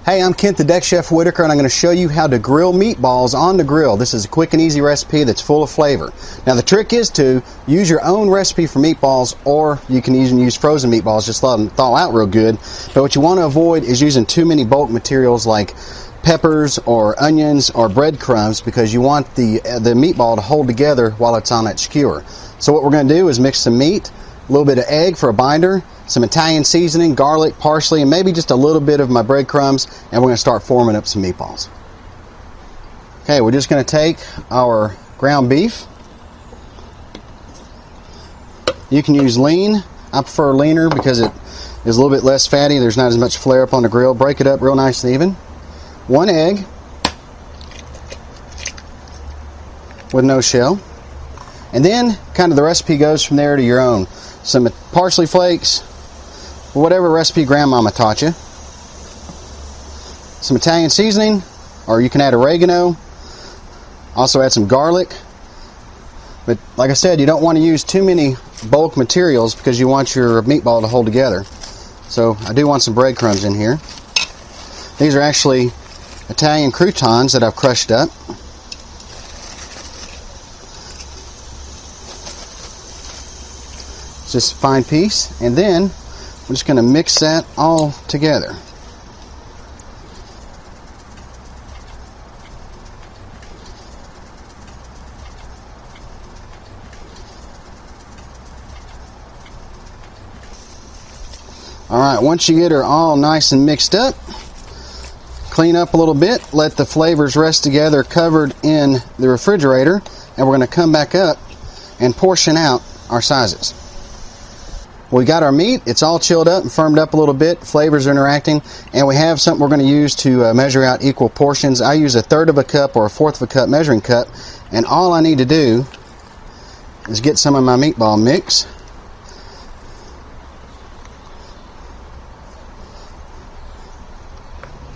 Hey, I'm Kent the Deck Chef Whitaker, and I'm going to show you how to grill meatballs on the grill. This is a quick and easy recipe that's full of flavor. Now the trick is to use your own recipe for meatballs, or you can even use frozen meatballs, just let them thaw out real good. But what you want to avoid is using too many bulk materials like peppers or onions or breadcrumbs, because you want the meatball to hold together while it's on that skewer. So what we're going to do is mix some meat, a little bit of egg for a binder, some Italian seasoning, garlic, parsley, and maybe just a little bit of my breadcrumbs, and we're going to start forming up some meatballs. Okay, we're just going to take our ground beef. You can use lean. I prefer leaner because it is a little bit less fatty. There's not as much flare up on the grill. Break it up real nice and even. 1 egg with no shell. And then kind of the recipe goes from there to your own. Some parsley flakes, whatever recipe grandmama taught you. Some Italian seasoning, or you can add oregano. Also add some garlic. But like I said, you don't want to use too many bulk materials because you want your meatball to hold together. So I do want some breadcrumbs in here. These are actually Italian croutons that I've crushed up. Just a fine piece, and then I'm just going to mix that all together. Alright, once you get her all nice and mixed up, clean up a little bit, let the flavors rest together covered in the refrigerator, and we're going to come back up and portion out our sizes. We got our meat, it's all chilled up and firmed up a little bit, flavors are interacting, and we have something we're going to use to measure out equal portions. I use 1/3 of a cup or 1/4 of a cup measuring cup, and all I need to do is get some of my meatball mix.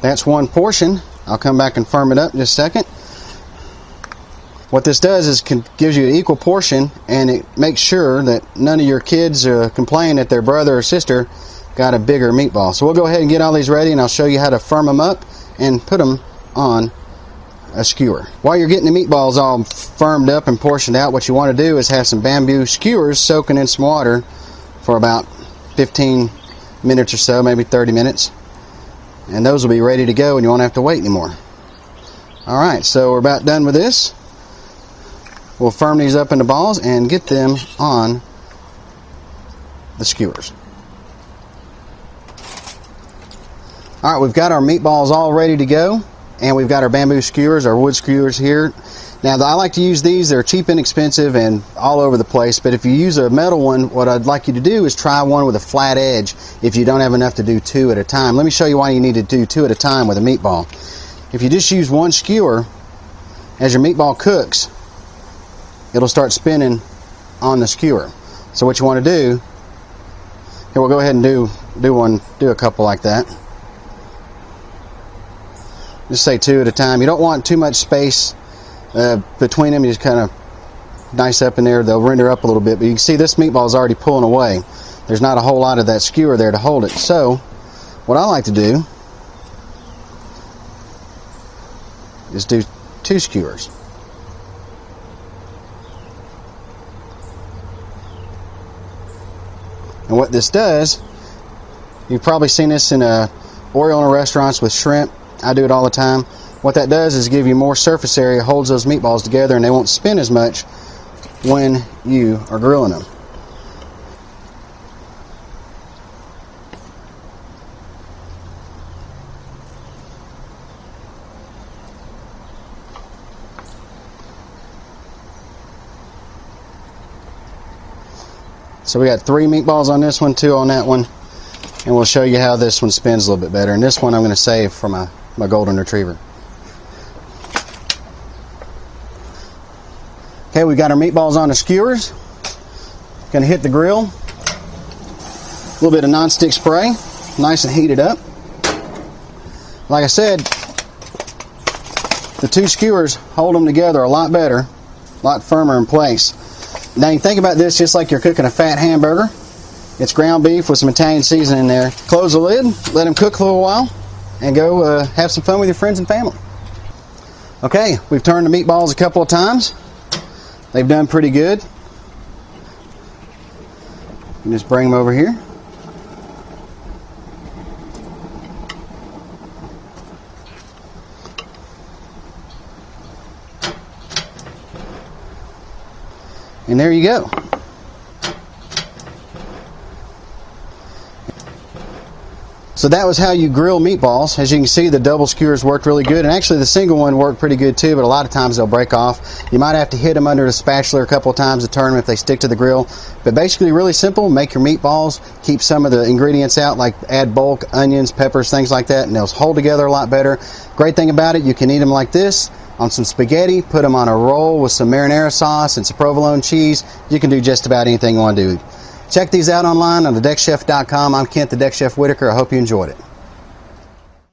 That's one portion. I'll come back and firm it up in just a second. What this does is gives you an equal portion, and it makes sure that none of your kids complain that their brother or sister got a bigger meatball. So we'll go ahead and get all these ready, and I'll show you how to firm them up and put them on a skewer. While you're getting the meatballs all firmed up and portioned out, what you want to do is have some bamboo skewers soaking in some water for about 15 minutes or so, maybe 30 minutes. And those will be ready to go, and you won't have to wait anymore. Alright, so we're about done with this. We'll firm these up into balls and get them on the skewers. Alright, we've got our meatballs all ready to go, and we've got our bamboo skewers, our wood skewers here. Now, I like to use these. They're cheap, inexpensive, and all over the place, but if you use a metal one, what I'd like you to do is try one with a flat edge if you don't have enough to do 2 at a time. Let me show you why you need to do 2 at a time with a meatball. If you just use one skewer, as your meatball cooks, it'll start spinning on the skewer. So what you want to do, here we'll go ahead and do a couple like that. Just say 2 at a time. You don't want too much space between them. You just kind of nice up in there. They'll render up a little bit, but you can see this meatball is already pulling away. There's not a whole lot of that skewer there to hold it. So what I like to do is do 2 skewers. And what this does, you've probably seen this in Oriental restaurants with shrimp. I do it all the time. What that does is give you more surface area, holds those meatballs together, and they won't spin as much when you are grilling them. So we got 3 meatballs on this one, 2 on that one, and we'll show you how this one spins a little bit better. And this one I'm going to save for my golden retriever. Okay, we got our meatballs on the skewers. Going to hit the grill. A little bit of nonstick spray, nice and heated up. Like I said, the 2 skewers hold them together a lot better, a lot firmer in place. Now you think about this just like you're cooking a fat hamburger. It's ground beef with some Italian seasoning in there. Close the lid, let them cook for a little while. and go have some fun with your friends and family. Okay, we've turned the meatballs a couple of times. They've done pretty good. You just bring them over here. And there you go. So that was how you grill meatballs. As you can see, the double skewers worked really good, and actually the single one worked pretty good too, but a lot of times they'll break off. You might have to hit them under the spatula a couple of times to turn them if they stick to the grill. But basically really simple. Make your meatballs, keep some of the ingredients out, like add bulk, onions, peppers, things like that, and they'll hold together a lot better. Great thing about it, you can eat them like this, on some spaghetti, put them on a roll with some marinara sauce and some provolone cheese. You can do just about anything you want to do. Check these out online on thedexchef.com. I'm Kent, the Deck Chef Whitaker. I hope you enjoyed it.